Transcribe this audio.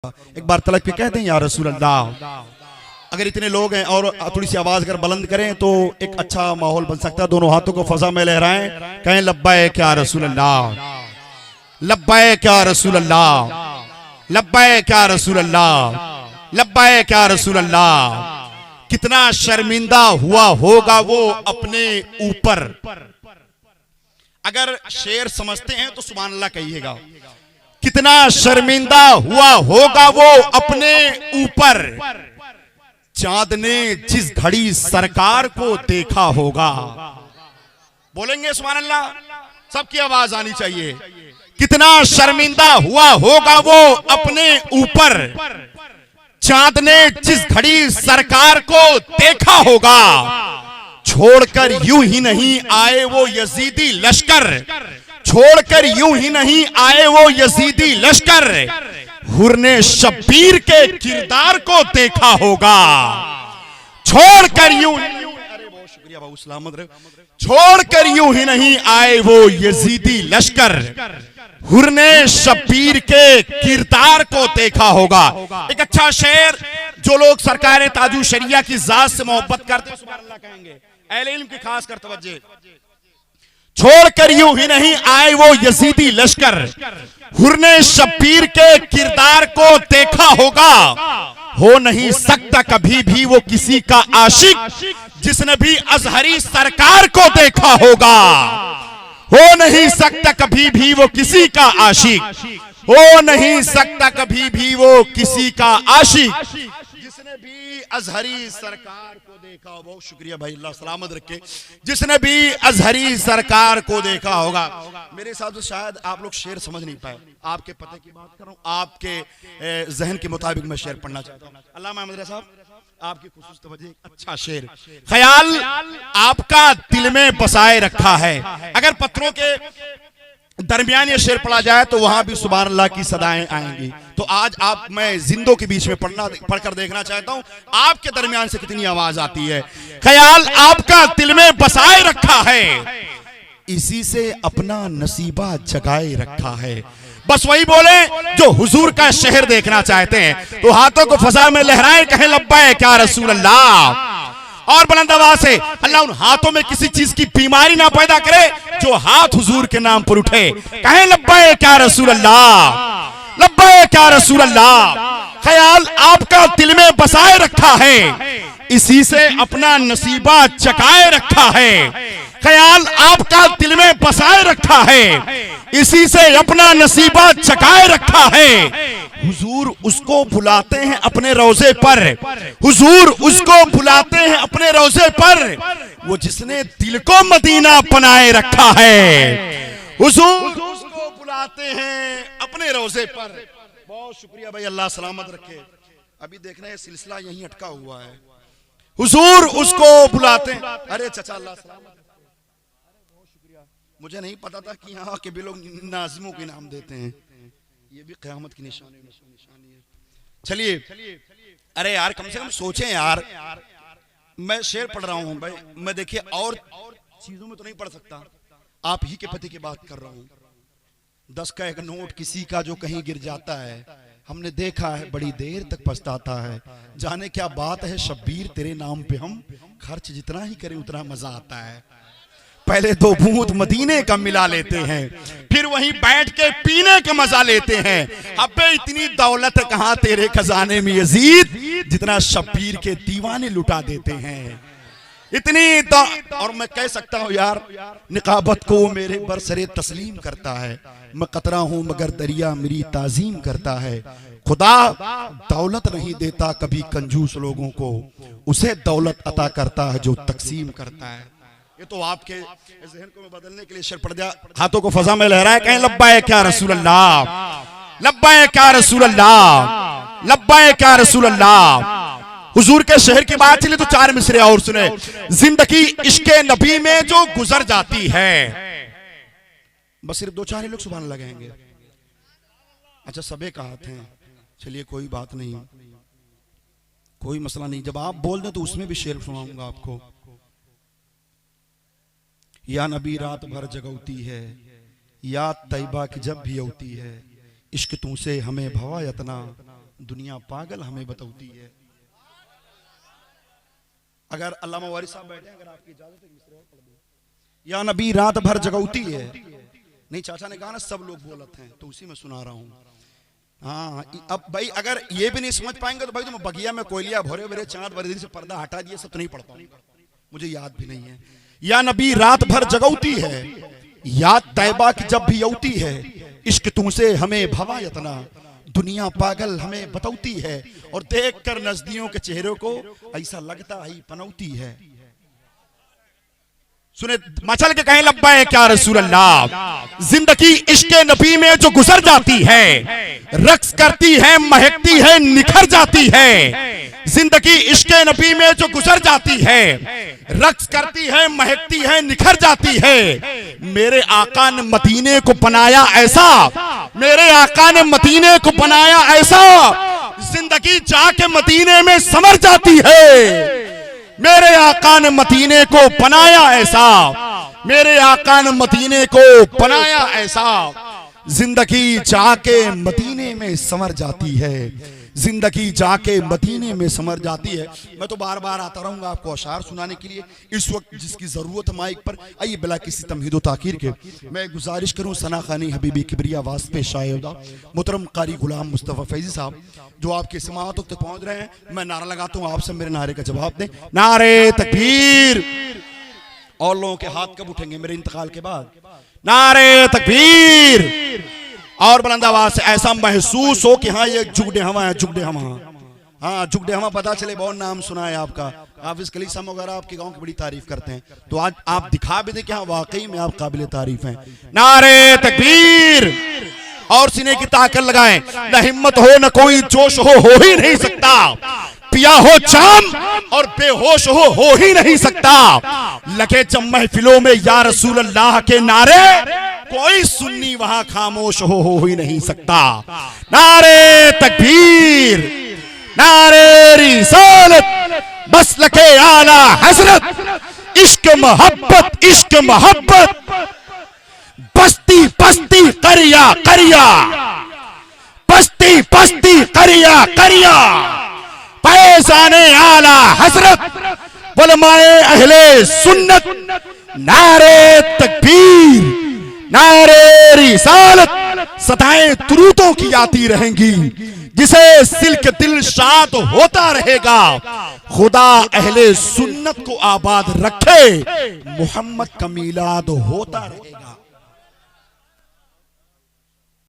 एक बार तलक पे कहते हैं या रसूल अल्लाह। अगर इतने लोग हैं और थोड़ी सी आवाज अगर बुलंद करें तो एक अच्छा माहौल बन सकता है। दोनों हाथों को फजा में लहराएं, कहें लब्बैक या रसूल अल्लाह, लब्बैक या रसूल अल्लाह, लब्बैक या रसूल अल्लाह, लब्बैक या रसूल अल्लाह। कितना शर्मिंदा हुआ होगा वो अपने ऊपर। अगर शेर समझते हैं तो सुभान अल्लाह कहिएगा। कितना शर्मिंदा हुआ होगा वो अपने ऊपर, चांद ने जिस घड़ी सरकार को देखा होगा। बोलेंगे सुभान अल्लाह, सबकी आवाज आनी चाहिए। कितना शर्मिंदा हुआ होगा वो अपने ऊपर, चांद ने जिस घड़ी सरकार को देखा होगा। छोड़कर यूं ही नहीं आए वो यजीदी लश्कर, छोड़कर यूं ही नहीं आए वो यजीदी लश्कर। हुर ने शब्बीर के किरदार को देखा होगा। छोड़कर यूं, अरे बहुत शुक्रिया बाबू, सलामत रहे। छोड़कर यूं ही नहीं आए वो यजीदी लश्कर, हुर ने शब्बीर के किरदार को देखा होगा। एक अच्छा शेर, जो लोग सरकार ताजु शरिया की जात से मोहब्बत करते हैं सुभान अल्लाह कहेंगे। अहले इल्म की खास कर तवज्जो। छोड़कर यूं ही नहीं आए वो यजीदी लश्कर, हुर ने शब्बीर के किरदार को देखा होगा। हो नहीं सकता कभी भी वो किसी का आशिक, जिसने भी अजहरी सरकार को देखा होगा। हो नहीं सकता कभी भी वो किसी का आशिक, हो नहीं सकता कभी भी वो किसी का आशिक, जिसने भी अजहरी सरकार को देखा हो। बहुत शुक्रिया भाई, अल्लाह सलामत रखे। जिसने भी अजहरी सरकार को देखा होगा। मेरे हिसाब से शायद आप लोग शेर समझ नहीं पाए। आपके पते की बात कर रहा हूँ, आपके जहन के मुताबिक मैं शेर पढ़ना चाहता हूँ। अल्लाह महमूद साहब, आपकी खुसूस तवज्जो, अच्छा शेर। ख्याल आपका दिल में बसाए रखा है। अगर पत्थरों के दरमियान ये शेर पढ़ा जाए तो वहां भी सुभान अल्लाह की सदाएं आएंगी। तो आज आप, मैं जिंदों के बीच में पढ़कर देखना चाहता हूं आपके दरमियान से कितनी आवाज आती है। ख्याल आपका दिल में बसाए रखा है, इसी से अपना नसीबा जगाए रखा है। बस वही बोले जो हुजूर का शहर देखना चाहते हैं। तो हाथों को फजा में लहराएं, कहें लब्बैक या रसूल अल्लाह। और बुलंद आवाज से अल्लाह उन हाथों में किसी चीज की बीमारी ना पैदा करे जो हाथ हुजूर के नाम पर उठे। कहें लब्बैक या रसूल अल्लाह, लब्बैक या रसूल अल्लाह। ख्याल आपका दिल में बसाए रखा है, इसी से अपना नसीबा चकाए रखा है। ख्याल आपका दिल में बसाए रखा है, इसी से अपना नसीबा चकाए रखा है। हुजूर उसको बुलाते हैं अपने रोजे पर, हुजूर उसको बुलाते हैं अपने रोजे पर, वो जिसने दिल को मदीना बनाए रखा है। हुजूर उसको बुलाते हैं अपने रोजे पर। बहुत शुक्रिया भाई, अल्लाह सलामत रखे। अभी देखना है सिलसिला यहीं अटका हुआ है। हुजूर उसको बुलाते हैं। अरे चचा अल्लाह सलामत, बहुत शुक्रिया। मुझे नहीं पता था कि यहाँ के भी लोग नाज़िमों के नाम देते हैं। ये भी क़यामत की निशानी है। चलिए, अरे यार कम से कम सोचें यार। मैं शेर पढ़ रहा हूँ भाई, मैं देखिए और चीजों में तो नहीं पढ़ सकता। आप ही के पति की बात कर रहा हूँ। 10 का एक नोट किसी का जो कहीं गिर जाता है, हमने देखा है बड़ी देर तक पछताता है। जाने क्या बात है शब्बीर तेरे नाम पे हम खर्च जितना ही करें उतना मजा आता है। पहले 2 बूंद मदीने का मिला लेते हैं, फिर वहीं बैठ के पीने का मजा लेते हैं। अबे इतनी दौलत कहां तेरे खजाने में यजीद, जितना शब्बीर के दीवाने लुटा देते हैं। इतनी और मैं कह सकता हूं यार, निकाबत को मेरे बरसरे तस्लीम करता है। मैं कतरा हूं मगर दरिया मेरी ताजीम करता है। खुदा दौलत नहीं देता कभी कंजूस लोगों को, उसे दौलत अता करता है जो तकसीम करता है। ये तो आपके ज़हन को बदलने के लिए शेर पढ़ दिया। हाथों को फजा में लहराए, कहें लब्बैक या रसूल अल्लाह, लब्बैक या रसूल अल्लाह, लब्बैक या रसूल अल्लाह। हुजूर के शहर की बात चली तो 4 मिसरे और सुने। जिंदगी इश्के नबी में जो गुजर जाती है, बस सिर्फ 2-4 लोग सुभान अल्लाह कहेंगे। अच्छा सबे का हाथ हैं, चलिए कोई बात नहीं, कोई मसला नहीं। जब आप बोल दें तो उसमें भी शेर सुनाऊंगा आपको। या नबी रात भर जगौती है, याद तैयबा की जब भी औती है, इश्क तुमसे हमें भवा यतना, दुनिया पागल हमें बतौती है। अगर अल्लामा वारिस साहब बैठे, अगर आपकी इजाजत है, या नबी रात भर जगौती है। नहीं, चाचा ने कहा ना सब लोग बोलते हैं, तो उसी में सुना रहा हूं। हाँ, अब भाई अगर ये भी नहीं समझ पाएंगे तो भाई तुम बगिया में कोयलिया भरे भरे चांद बरेदी से पर्दा हटा दिए, सब तो नहीं पढ़ पाऊंगा, मुझे याद भी नहीं है। या नबी रात भर जगौती है, याद तैबा की जब भी औती है, इश्क तुमसे हमें भवा यतना, दुनिया पागल हमें बतौती है, और देख कर नजदियों के चेहरों को ऐसा लगता ही पनौती है। सुने, मचल के कहें लब्बैक क्या रसूल अल्लाह। जिंदगी इश्क नबी में जो गुजर जाती है, रक्स करती है, महकती है, निखर जाती है। जिंदगी इश्क नबी में जो गुजर जाती है, रक्स करती है, महकती है, निखर जाती है। मेरे आका ने मदीने को बनाया ऐसा, मेरे आका ने मदीने को बनाया ऐसा, जिंदगी जाके मदीने में समर जाती है। मेरे आका ने मदीने को बनाया ऐसा, मेरे आका ने मदीने को बनाया ऐसा, जिंदगी जाके मदीने में समर जाती है, जिंदगी जाके मदीने में समर जाती है। मैं तो बार बार आता रहूंगा आपको अशार सुनाने के लिए, इस वक्त जिसकी जरूरत है माइक पर, आइए बिला किसी तमहीद व ताकीर के मैं गुजारिश करूं सना खानी हबीबी किबरिया वास्ते शायदा मोहतरम कारी गुलाम मुस्तफ़ा फैजी साहब, जो आपके समाअत तक पहुंच रहे हैं। मैं नारा लगाता हूं, आपसे मेरे नारे का जवाब दें। नारे तकबीर। और लोगों के हाथ कब उठेंगे मेरे इंतकाल के बाद? नारे तकबीर। और बुलंद आवाज से ऐसा महसूस हो कि हाँ ये जुगडे हवा है, जुगडे हवा। हाँ, जुगडे हवा पता चले, बहुत नाम सुना है आपका, हाफिज कली साहब वगैरह आपके गांव की बड़ी तारीफ करते हैं, तो आज आप दिखा भी दे कि हाँ वाकई में आप काबिल तारीफ हैं। नारे तकबीर। और सीने की ताकत लगाएं, न हिम्मत हो न कोई जोश हो ही नहीं सकता। पिया हो जाम और बेहोश हो ही नहीं सकता। लगे जब महफिलों में या रसूल अल्लाह के नारे, कोई सुन्नी वहां खामोश हो ही नहीं सकता। नारे तकबीर, नारे रिसालत, बस लके आला हजरत, इश्क मोहब्बत, इश्क मोहब्बत, बस्ती बस्ती करिया करिया, बस्ती बस्ती करिया करिया, पैसाने आला हजरत, उलमाए अहले सुन्नत। नारे तकबीर, नारे रिसालत, सदाएं तुरूतों की आती रहेंगी, जिसे सिल्क दिल शाद होता रहेगा। खुदा अहले सुन्नत को आबाद रखे, मोहम्मद का मीलाद होता रहेगा।